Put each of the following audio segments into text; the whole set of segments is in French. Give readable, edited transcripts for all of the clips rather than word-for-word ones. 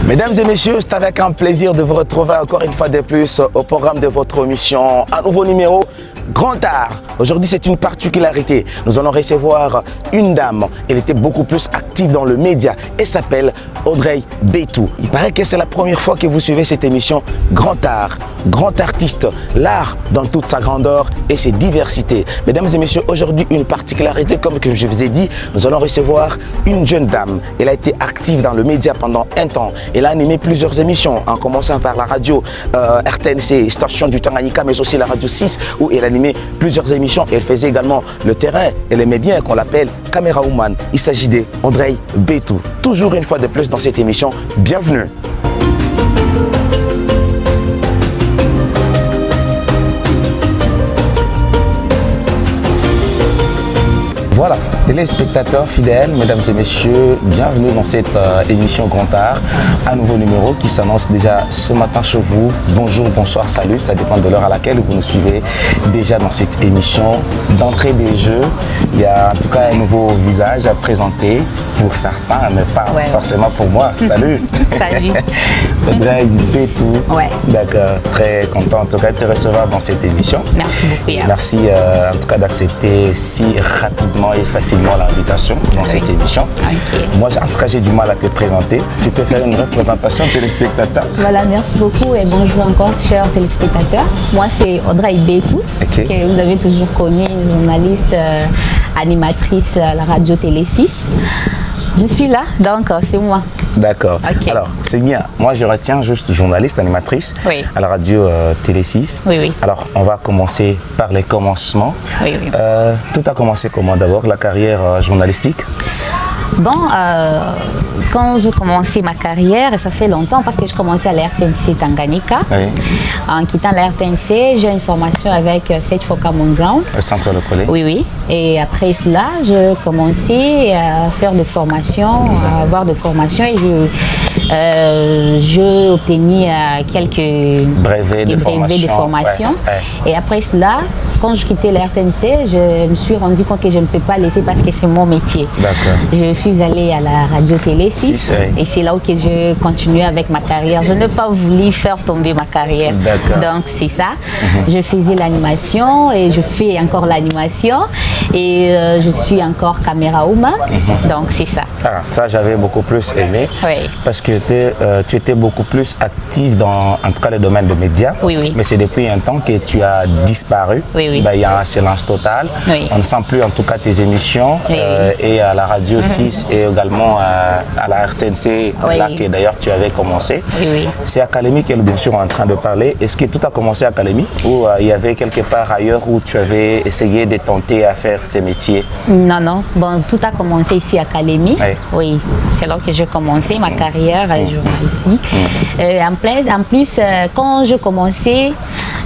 Mesdames et messieurs, c'est avec un plaisir de vous retrouver encore une fois de plus au programme de votre émission. Un nouveau numéro, Grand Art. Aujourd'hui, c'est une particularité. Nous allons recevoir une dame. Elle était beaucoup plus active dans le média. Elle s'appelle Audrey Betou. Il paraît que c'est la première fois que vous suivez cette émission Grand Art. Grand artiste, l'art dans toute sa grandeur et ses diversités. Mesdames et messieurs, aujourd'hui, une particularité, comme je vous ai dit, nous allons recevoir une jeune dame. Elle a été active dans le média pendant un temps. Elle a animé plusieurs émissions, en commençant par la radio RTNC, Station du Tanganyika, mais aussi la radio 6, où elle animait plusieurs émissions. Elle faisait également le terrain. Elle aimait bien qu'on l'appelle Caméra Woman. Il s'agit d'Audrey Betou. Toujours une fois de plus dans cette émission. Bienvenue. Voilà, téléspectateurs fidèles, mesdames et messieurs, bienvenue dans cette émission Grand Art. Un nouveau numéro qui s'annonce déjà ce matin chez vous. Bonjour, bonsoir, salut, ça dépend de l'heure à laquelle vous nous suivez déjà dans cette émission. D'entrée des jeux, il y a en tout cas un nouveau visage à présenter pour certains, mais pas forcément pour moi. Salut. Salut. Audrey Betou. Ouais. D'accord, très content en tout cas de te recevoir dans cette émission. Merci beaucoup. Merci en tout cas d'accepter si rapidement et facilement l'invitation dans cette émission. Okay. Moi, en tout cas, j'ai du mal à te présenter. Tu peux faire une représentation téléspectateur? Voilà, merci beaucoup et bonjour encore, chers téléspectateurs. Moi, c'est Audrey Betou, que vous avez toujours connue, une journaliste, animatrice à la radio Télé 6. Je suis là, donc c'est moi. D'accord. Okay. Alors, c'est bien. Moi, je retiens juste journaliste, animatrice à la radio Télé 6. Oui. Alors, on va commencer par les commencements. Oui. Tout a commencé comment d'abord, la carrière journalistique? Bon, quand j'ai commencé ma carrière, ça fait longtemps parce que je commençais à la RTNC Tanganyika. Oui. En quittant la RTNC, j'ai une formation avec Sage Foka Ground. Le centre de Collet. Oui. Et après cela, je commençais à faire des formations, à avoir des formations et j'ai obtenu quelques brevets de formation. Et après cela, quand je quittais la RTNC, je me suis rendu compte que je ne peux pas laisser parce que c'est mon métier. Je suis allée à la radio Télé 6 et c'est là où je continuais avec ma carrière. Je n'ai pas voulu faire tomber ma carrière. Donc c'est ça. Je faisais l'animation et je fais encore l'animation et je suis encore caméra woman. Donc c'est ça. Ah, ça j'avais beaucoup plus aimé parce que tu étais beaucoup plus active dans en tout cas le domaine des médias. Mais c'est depuis un temps que tu as disparu. Il y a un silence total. On ne sent plus en tout cas tes émissions et à la radio 6 et également à la RTNC, là que d'ailleurs tu avais commencé. C'est Académie qu'elle est bien sûr en train de parler. Est-ce que tout a commencé à Académie ou il y avait quelque part ailleurs où tu avais essayé de tenter à faire ces métiers? Non. Bon, tout a commencé ici à Académie. Oui, c'est là que j'ai commencé ma carrière journalistique. En plus, quand je commençais,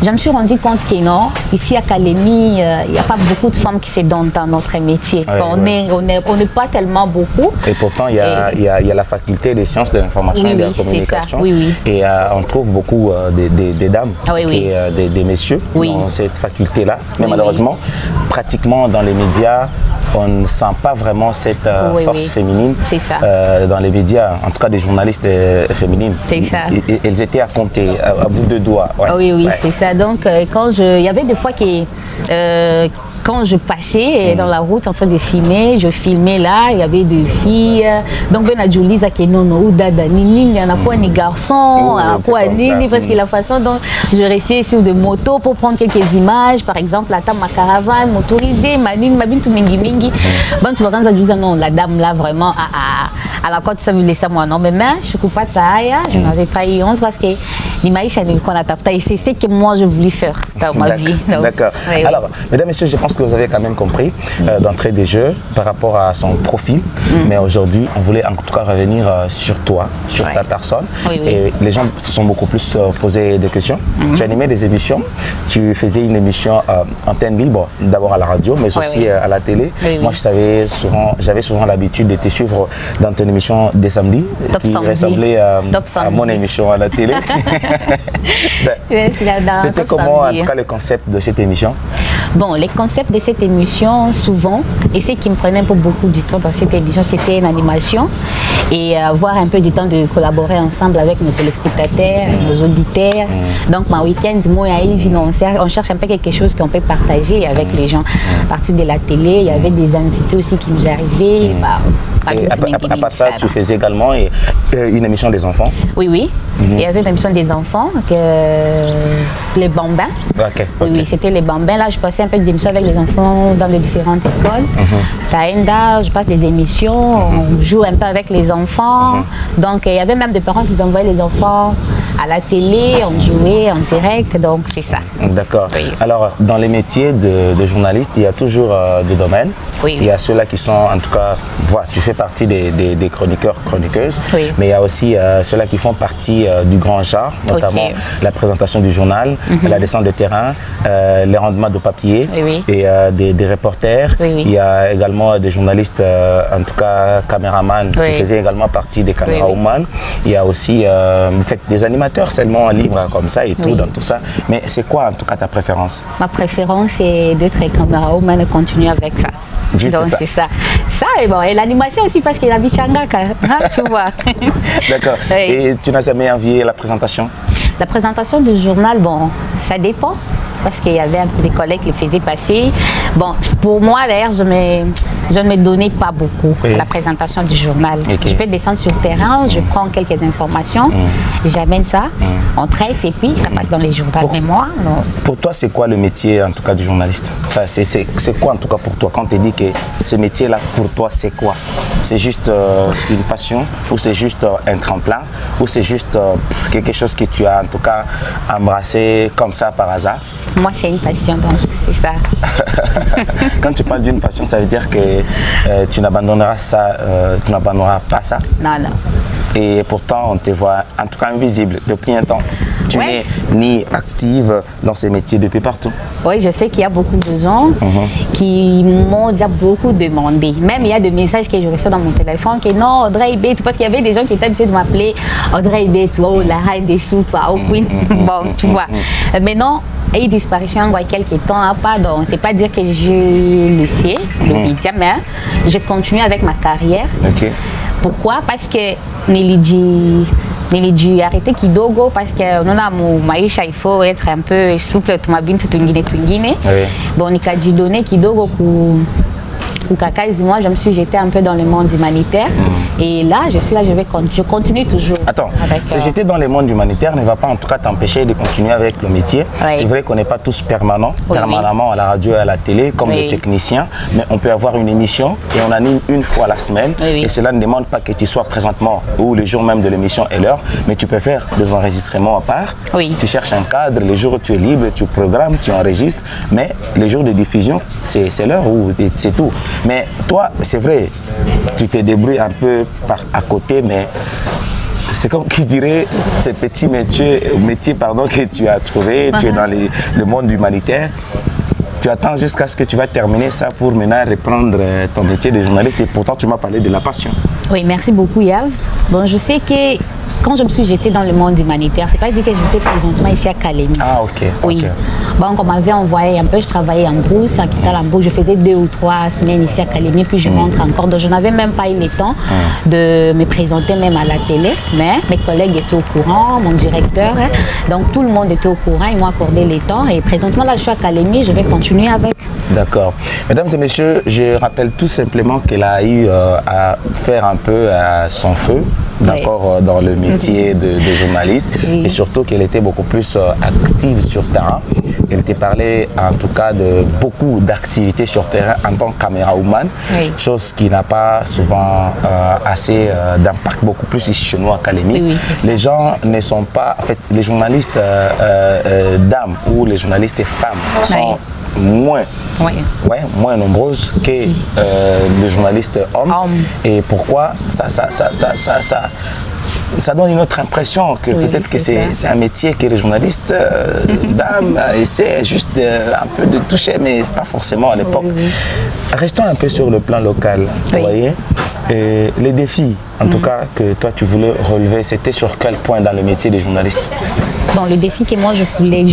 je me suis rendu compte que non, ici à Académie, il n'y a pas beaucoup de femmes qui se donnent dans notre métier. On n'est pas tellement beaucoup. Et pourtant, il y a la faculté des sciences de l'information et de la communication. Et on trouve beaucoup des dames et des messieurs dans cette faculté-là. Mais malheureusement, pratiquement dans les médias, on ne sent pas vraiment cette force féminine dans les médias, en tout cas des journalistes féminines. Elles étaient à compter à bout de doigts. C'est ça. Donc, il y avait des fois que quand je passais dans la route en train de filmer, je filmais là, il y avait deux filles. Donc, ben a Julie qui non ou dada nini, il y en a quoi ni garçon, quoi nini, parce que la façon dont je restais sur des motos pour prendre quelques images, par exemple, la table ma caravane motorisée, ma bin tout mingi. Bon, tu vois quand ça dit non, la dame là vraiment à la côte ça me laissait moi non, mais je ne coupe pas taille, je n'avais pas eu honte parce que l'image qu'on a tapé, c'est ce que moi je voulais faire dans ma vie. D'accord. Alors, mesdames et messieurs, je pense que vous avez quand même compris d'entrée des jeux par rapport à son profil. Mais aujourd'hui, on voulait en tout cas revenir sur toi, sur ta personne. Et les gens se sont beaucoup plus posé des questions. Tu animais des émissions. Tu faisais une émission antenne libre, d'abord à la radio, mais aussi à la télé. Moi, j'avais souvent l'habitude de te suivre dans ton émission des samedis, qui ressemblait à mon émission à la télé. C'était comment, en tout cas, le concept de cette émission? Bon, le concept de cette émission souvent, et ce qui me prenait un peu beaucoup du temps dans cette émission, c'était une animation et avoir un peu du temps de collaborer ensemble avec nos téléspectateurs, nos auditeurs. Donc ma week-end, moi et Yves, on cherche un peu quelque chose qu'on peut partager avec les gens. À partir de la télé, il y avait des invités aussi qui nous arrivaient. Et à part ça, tu faisais également une émission des enfants? Oui, oui. Il y avait une émission des enfants, les bambins. Oui, c'était les bambins. Là, je passais un peu d'émissions avec les enfants dans les différentes écoles. Taenda, je passe des émissions, on joue un peu avec les enfants. Donc, il y avait même des parents qui envoyaient les enfants à la télé, on jouait en direct, donc c'est ça. D'accord. Oui. Alors, dans les métiers de journaliste, il y a toujours des domaines. Oui. Il y a ceux-là qui sont, en tout cas, voilà, tu fais partie des chroniqueurs, chroniqueuses, oui. Mais il y a aussi ceux-là qui font partie du grand genre, notamment la présentation du journal, la descente de terrain, les rendements de papier, oui. Et des reporters. Oui. Il y a également des journalistes, en tout cas caméramans, qui faisaient également partie des caméramans. Il y a aussi vous faites des animateurs seulement libres comme ça et tout, dans tout ça. Mais c'est quoi en tout cas ta préférence? Ma préférence c'est d'être caméraman et continuer avec ça. Juste donc c'est ça. Ça et bon, et l'animation aussi parce qu'il a dit Changaka, tu vois. D'accord. Oui. Et tu n'as jamais envié la présentation? La présentation du journal, bon, ça dépend. Parce qu'il y avait un peu des collègues qui le faisaient passer. Bon, pour moi d'ailleurs, je ne me donnais pas beaucoup à la présentation du journal. Je peux descendre sur le terrain, je prends quelques informations, j'amène ça, on traite et puis ça passe dans les journaux. Mais moi, non. Pour toi, c'est quoi le métier en tout cas du journaliste? C'est quoi en tout cas pour toi? Quand tu dis que ce métier-là, pour toi, c'est quoi? C'est juste une passion ou c'est juste un tremplin ou c'est juste quelque chose que tu as en tout cas embrassé comme ça par hasard? Moi, c'est une passion, donc c'est ça. Quand tu parles d'une passion, ça veut dire que tu n'abandonneras pas ça? Non, non. Et pourtant, on te voit en tout cas invisible depuis un temps. Tu n'es ni active dans ces métiers depuis partout. Oui, je sais qu'il y a beaucoup de gens qui m'ont déjà beaucoup demandé. Même il y a des messages que je reçois dans mon téléphone que non, Audrey Betou, parce qu'il y avait des gens qui étaient habitués de m'appeler Audrey Betou, oh, la reine des sous, toi, oh, Queen. Bon, tu vois. Mais non, il disparaît en quelques temps, pardon. C'est pas dire que je le sais, le média, mais je continue avec ma carrière. Pourquoi? Parce que Nelly arrêter kidogo parce que on a maisha, il faut être un peu souple, tungine. Bon, nikaji donné kidogo moi je me suis jetée un peu dans le monde humanitaire et là je continue toujours. Attends, se jeter dans le monde humanitaire ne va pas en tout cas t'empêcher de continuer avec le métier. C'est vrai qu'on n'est pas tous permanemment à la radio et à la télé comme les techniciens, mais on peut avoir une émission et on anime une fois la semaine et cela ne demande pas que tu sois présentement ou le jour même de l'émission et l'heure, mais tu peux faire des enregistrements à part. Tu cherches un cadre, les jours où tu es libre, tu programmes, tu enregistres, mais les jours de diffusion, c'est l'heure où c'est tout. Mais toi, c'est vrai, tu te débrouilles un peu à côté, mais c'est comme qui dirait ce petit métier que tu as trouvé, tu es dans le monde humanitaire. Tu attends jusqu'à ce que tu vas terminer ça pour maintenant reprendre ton métier de journaliste et pourtant tu m'as parlé de la passion. Oui, merci beaucoup Yav. Bon, je sais que quand je me suis jetée dans le monde humanitaire, c'est pas dit que j'étais présentement ici à Kalemi. Ah, ok. Oui. Bon, on m'avait envoyé un peu, je travaillais en brousse, à Kitalambo, je faisais 2 ou 3 semaines ici à Kalemi, puis je montre encore. Donc, je n'avais même pas eu le temps de me présenter même à la télé, mais mes collègues étaient au courant, mon directeur, donc tout le monde était au courant, ils m'ont accordé le temps et présentement là, je suis à Kalemi, je vais continuer avec. D'accord. Mesdames et messieurs, je rappelle tout simplement qu'elle a eu à faire un peu son feu, d'accord, dans le métier de journaliste et surtout qu'elle était beaucoup plus active sur terrain. Elle t'a parlé en tout cas de beaucoup d'activités sur terrain en tant que camérawoman, chose qui n'a pas souvent assez d'impact, beaucoup plus ici chez nous à Kalemi. Les gens ne sont pas, en fait, les journalistes dames ou les journalistes femmes sont moins nombreuses que les journalistes hommes. Et pourquoi ça donne une autre impression que peut-être que c'est un métier que les journalistes dames essaient juste un peu de toucher, mais pas forcément à l'époque. Restons un peu sur le plan local, vous voyez. Et les défis, en tout cas, que toi tu voulais relever, c'était sur quel point dans le métier des journalistes? Bon, le défi que moi je voulais,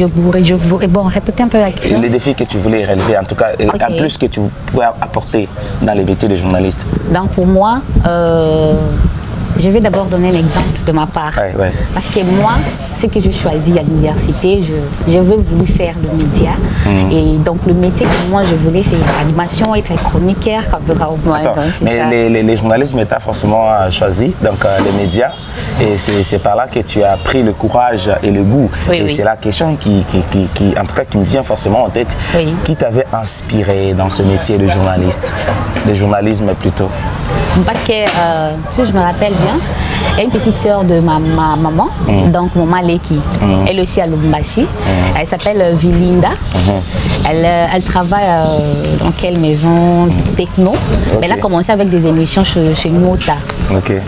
bon, répétez un peu la question. Les défis que tu voulais relever, en tout cas, en plus que tu pouvais apporter dans les métiers de journaliste. Donc pour moi, je vais d'abord donner un exemple de ma part. Ouais. Parce que moi, ce que j'ai choisi à l'université, j'avais voulu faire le média. Et donc le métier que moi je voulais, c'est l'animation, être chroniqueur. Mais les journalistes ne t'ont pas forcément choisi, donc les médias. Et c'est par là que tu as pris le courage et le goût. Et c'est la question qui, en tout cas, qui me vient forcément en tête. Qui t'avait inspiré dans ce métier de journaliste, de journalisme plutôt? Parce que, si je me rappelle bien, il y a une petite sœur de ma maman, donc maman Leki, elle aussi à Lubumbashi. Elle s'appelle Vilinda. Elle travaille dans quelle maison techno. Mais elle a commencé avec des émissions chez Nota.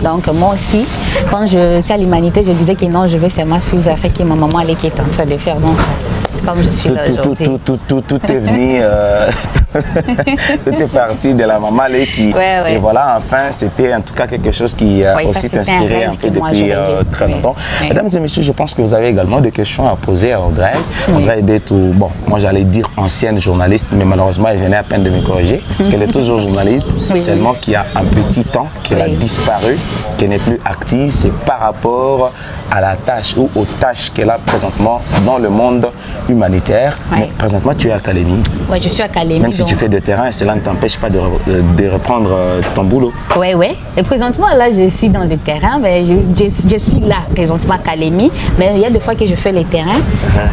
Donc moi aussi, quand j'étais à l'humanité, je disais que non, je vais seulement suivre ce que ma maman Leki est en train de faire. Donc c'est comme je suis là aujourd'hui. Tout est venu... Tout est parti de la maman Leki. Et voilà, enfin, c'était en tout cas quelque chose qui aussi t'inspirait un peu depuis très longtemps. Mesdames et messieurs, je pense que vous avez également des questions à poser à Audrey. Audrey Betou, bon, moi j'allais dire ancienne journaliste, mais malheureusement, elle venait à peine de me corriger. Qu'elle est toujours journaliste, seulement qu'il y a un petit temps qu'elle a disparu, qu'elle n'est plus active. C'est par rapport à la tâche ou aux tâches qu'elle a présentement dans le monde humanitaire. Mais présentement, tu es à Calémie. Oui, je suis à Calémie. Même si tu fais de terrain, cela ne t'empêche pas de reprendre ton boulot. Oui. Et présentement, là, je suis dans le terrain. Mais je suis là, présentement à Calémie. Mais il y a des fois que je fais les terrains.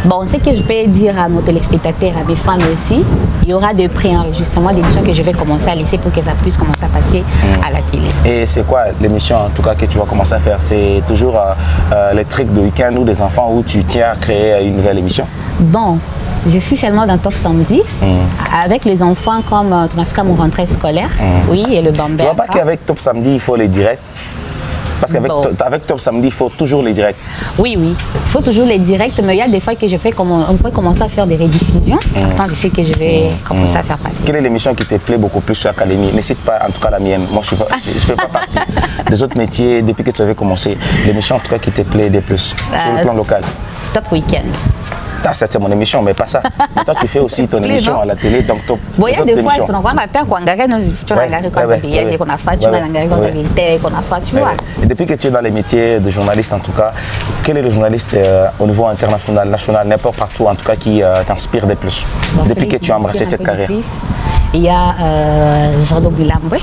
Bon, ce que je peux dire à nos téléspectateurs, à mes fans aussi, il y aura des préenregistrements d'émissions que je vais commencer à laisser pour que ça puisse commencer à passer à la télé. Et c'est quoi l'émission, en tout cas, que tu vas commencer à faire? C'est toujours les trucs de week-end ou des enfants où tu tiens à créer une nouvelle émission? Bon. Je suis seulement dans Top Samedi, avec les enfants comme ton Africa, mon rentrée scolaire, et le Bambert. Tu vois pas qu'avec Top Samedi, il faut les directs? Parce qu'avec Top Samedi, il faut toujours les directs. Oui, il faut toujours les directs, mais il y a des fois que je fais on peut commencer à faire des rediffusions. Attends, je sais que je vais commencer à faire passer. Quelle est l'émission qui te plaît beaucoup plus sur l'Académie? Ne cite pas en tout cas la mienne. Moi, je ne fais pas partie des autres métiers depuis que tu avais commencé. L'émission en tout cas qui te plaît le plus sur le plan local? Top Weekend. C'est mon émission, mais pas ça. Mais toi, tu fais aussi ton émission à la télé, donc top. Il y a des fois, tu n'en vois pas qu'on a Et depuis que tu es dans les métiers de journaliste, en tout cas, quel est le journaliste au niveau international, national, n'importe partout, en tout cas, qui t'inspire le plus depuis que tu as embrassé cette carrière? Il y a Jean-Do Bilamboué.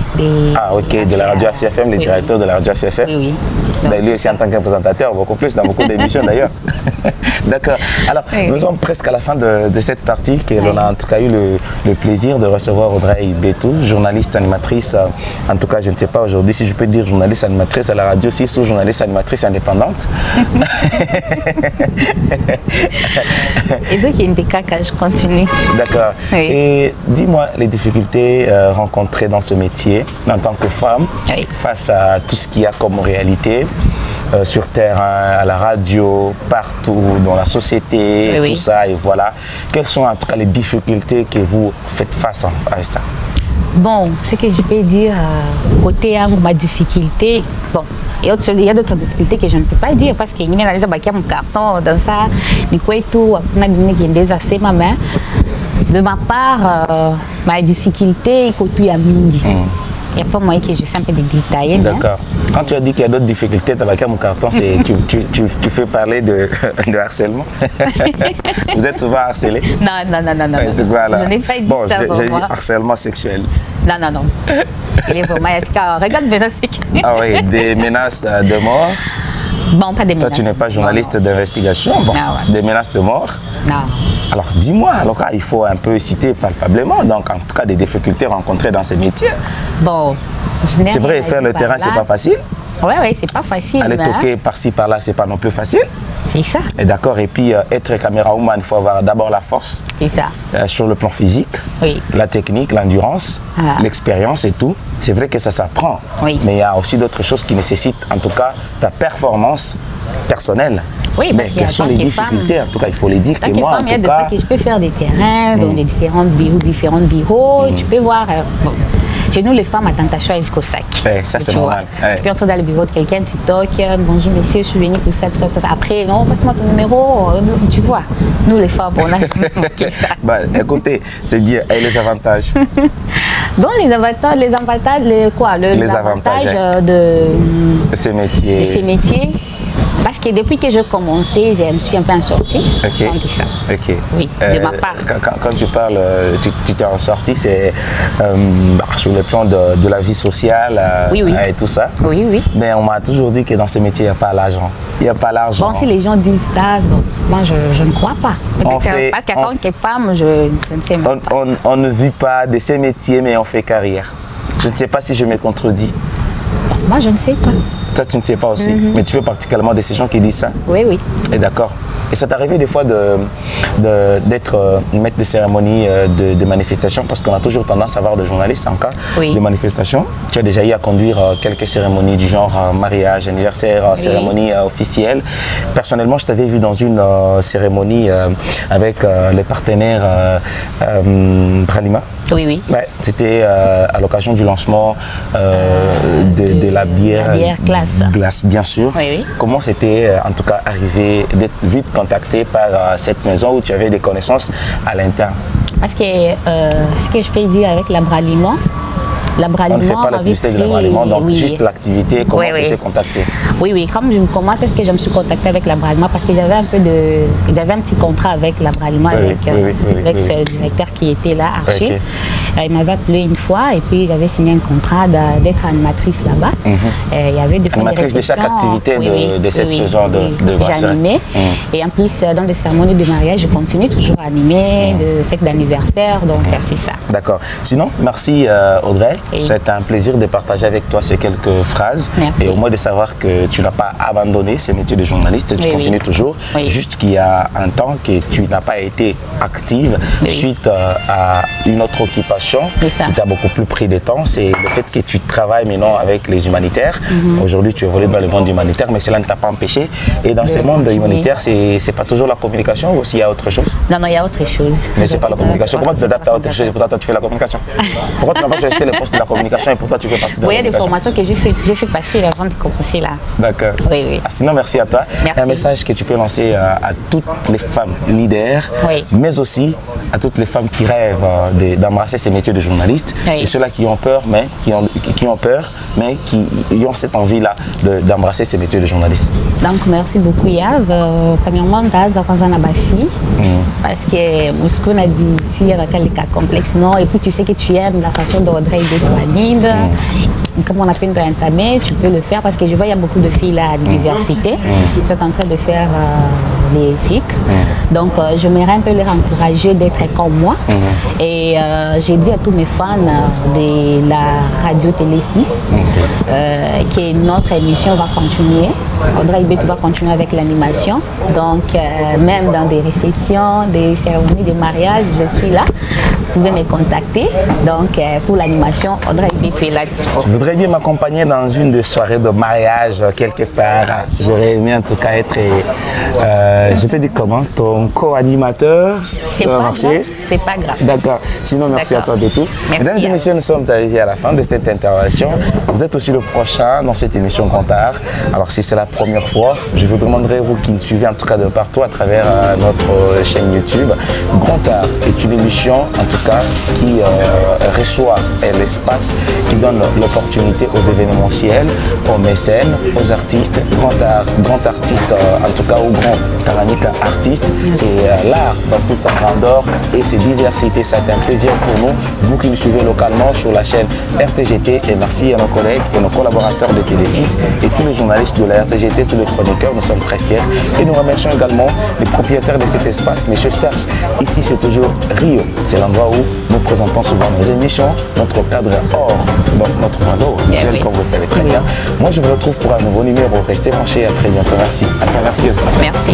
Ah, ok, de la radio AFFM, le directeur de la radio AFFM. Oui. Lui aussi en tant que présentateur, beaucoup plus, dans beaucoup d'émissions d'ailleurs. D'accord. Alors, nous sommes presque à la fin de cette partie, que l'on a en tout cas eu le plaisir de recevoir Audrey Betou, journaliste animatrice. En tout cas, je ne sais pas aujourd'hui si je peux dire journaliste animatrice à la radio, si ou journaliste animatrice indépendante. Et ce qui est des cas que je continue. D'accord. Et dis-moi les difficultés rencontrées dans ce métier en tant que femme face à tout ce qu'il y a comme réalité. Sur terrain, à la radio, partout, dans la société, tout ça, et voilà. Quelles sont en tout cas les difficultés que vous faites face à ça? Bon, ce que je peux dire, côté ma difficulté, bon, il y a d'autres difficultés que je ne peux pas dire parce qu'il y a mon carton dans ça, du coup et tout, de ma part, ma difficulté est côté à mini. Il n'y a pas moyen que je sais un peu de détailler. D'accord. Quand tu as dit qu'il y a d'autres difficultés dans mon carton, tu fais parler de harcèlement. Vous êtes souvent harcelé? Non. C'est quoi là? Je n'ai pas dit ça. Bon, j'ai dit harcèlement sexuel. Non. Il est vraiment... Regarde menaces. Ah oui, des menaces de mort. Bon, pas des menaces. Toi, tu n'es pas journaliste d'investigation. Bon, des menaces de mort. Non. Alors, dis-moi, alors il faut un peu citer palpablement, donc en tout cas des difficultés rencontrées dans ces métiers. Bon, c'est vrai, faire le terrain, c'est pas facile. Oui, c'est pas facile. Aller toquer par-ci, par-là, c'est pas non plus facile. C'est ça. Et d'accord, et puis être caméra-woman, il faut avoir d'abord la force. C'est ça. Sur le plan physique, la technique, l'endurance, l'expérience et tout. C'est vrai que ça s'apprend. Mais il y a aussi d'autres choses qui nécessitent, en tout cas, ta performance personnelle. Oui, mais quelles sont les difficultés? En tout cas, il faut les dire que moi, en tout cas... Il y a des fois que je peux faire des terrains dans des différents bureaux. Tu peux voir... Chez nous, les femmes, à tentation, elles au sac. Ça, c'est normal. Puis, entrer dans le bureau de quelqu'un, tu toques, bonjour monsieur, je suis venue pour ça, pour ça, pour ça. Après, non, passe-moi ton numéro, tu vois. Nous, les femmes, on a ça. Bah, écoutez, c'est bien. Et les avantages? Bon, les avantages, les avantages de ces métiers. Parce que depuis que j'ai commencé, je me suis un peu en sortie. Ok. On dit ça. Ok. Oui, de ma part. Quand tu parles, tu t'es en sortie, c'est sur le plan de la vie sociale et tout ça. Oui, oui. Mais on m'a toujours dit que dans ces métiers, il n'y a pas l'argent. Il n'y a pas l'argent. Bon, si les gens disent ça, donc, moi, je ne crois pas. Parce qu'en tant que femme, je ne sais même pas. On ne vit pas de ces métiers, mais on fait carrière. Je ne sais pas si je me contredis. Moi, je ne sais pas. Toi, tu ne sais pas aussi, mais tu fais particulièrement de ces gens qui disent ça? Oui, oui. Et d'accord. Et ça t'est arrivé des fois d'être maître de cérémonie de manifestations, parce qu'on a toujours tendance à voir de journalistes en cas de manifestations. Tu as déjà eu à conduire quelques cérémonies du genre mariage, anniversaire, cérémonie officielle. Personnellement, je t'avais vu dans une cérémonie avec les partenaires Bralima. Oui, oui. Ouais, c'était à l'occasion du lancement de la bière glace, bien sûr. Oui, oui. Comment c'était en tout cas arrivé d'être vite contacté par cette maison où tu avais des connaissances à l'interne? Parce que ce que je peux dire avec la Bralima, on ne fait pas la publicité de l'Abraliment, donc juste l'activité, comment tu étais contacté? Oui, comment est-ce que je me suis contactée avec l'Abraliment? Parce que j'avais un petit contrat avec l'Abraliment, avec ce directeur qui était là, Archie. Il m'avait appelé une fois et puis j'avais signé un contrat d'être animatrice là-bas. Il y avait des animatrice de chaque activité de cette maison de brasserie. J'animais. Et en plus, dans les cérémonies de mariage, je continue toujours à animer, de fêtes d'anniversaire, donc c'est ça. D'accord. Sinon, merci Audrey. C'est un plaisir de partager avec toi ces quelques phrases. Merci. Et au moins de savoir que tu n'as pas abandonné ce métier de journaliste, tu continues toujours. Juste qu'il y a un temps que tu n'as pas été active suite à une autre occupation qui t'a beaucoup plus pris de temps. C'est le fait que tu travailles maintenant avec les humanitaires. Aujourd'hui, tu évolues dans le monde humanitaire, mais cela ne t'a pas empêché. Et dans ce monde humanitaire, c'est pas toujours la communication ou aussi il y a autre chose? Non, il y a autre chose. Mais c'est pas la communication. Comment tu t'adaptes à autre chose et pourtant toi tu fais la communication? Pourquoi tu n'as pas resté le poste de la communication et pourquoi tu fais partie de la communication? Il y a des formations que j'ai fait passer avant de commencer là. D'accord. Oui. Sinon, merci à toi. Merci. Un message que tu peux lancer à toutes les femmes leaders, mais aussi à toutes les femmes qui rêvent d'embrasser ces métiers de journaliste et ceux-là qui ont peur, mais qui ont cette envie-là d'embrasser ces métiers de journaliste. Donc, merci beaucoup, Yav. Premièrement, parce que Moscou a dit qu'il y a des cas complexes, non? Et puis tu sais que tu aimes la façon dont Audrey anime. Comme on a pu entamer, tu peux le faire parce que je vois il y a beaucoup de filles là à l'université qui sont en train de faire les cycles. Donc j'aimerais un peu les encourager d'être comme moi. Et j'ai dit à tous mes fans de la radio Télé 6 que notre émission va continuer. Audrey Ibet va continuer avec l'animation. Donc même dans des réceptions, des cérémonies de mariage, je suis là. Vous pouvez me contacter. Donc pour l'animation, Audrey Ibet est là. Tu voudrais bien m'accompagner dans une des soirées de mariage quelque part? J'aurais aimé en tout cas être, je peux dire comment, ton co-animateur. C'est pas grave. C'est pas grave. D'accord. Sinon, merci à toi de tout. Merci. Mesdames et messieurs, nous sommes arrivés à la fin de cette intervention. Vous êtes aussi le prochain dans cette émission Grand Art. Alors si c'est la première fois, je vous demanderai, vous qui me suivez en tout cas de partout à travers notre chaîne YouTube, Grand Art est une émission en tout cas qui reçoit l'espace, qui donne l'opportunité aux événementiels, aux mécènes, aux artistes, grand artiste en tout cas, ou grand Tanganyika artiste. C'est l'art dans toute sa grandeur et ses diversités. Ça a été un plaisir pour nous, vous qui nous suivez localement sur la chaîne RTGT, et merci à nos collègues et nos collaborateurs de Télé6 et tous les journalistes de la RTGT, tous les chroniqueurs, nous sommes très fiers. Et nous remercions également les propriétaires de cet espace, M. Serge. Ici c'est toujours Rio, c'est l'endroit où nous présentons souvent nos émissions, notre cadre or, donc notre panneau habituel, comme vous le savez très bien. Moi je vous retrouve pour un nouveau numéro. Restez branchés, à très bientôt. Merci. À toi, merci aussi. Merci.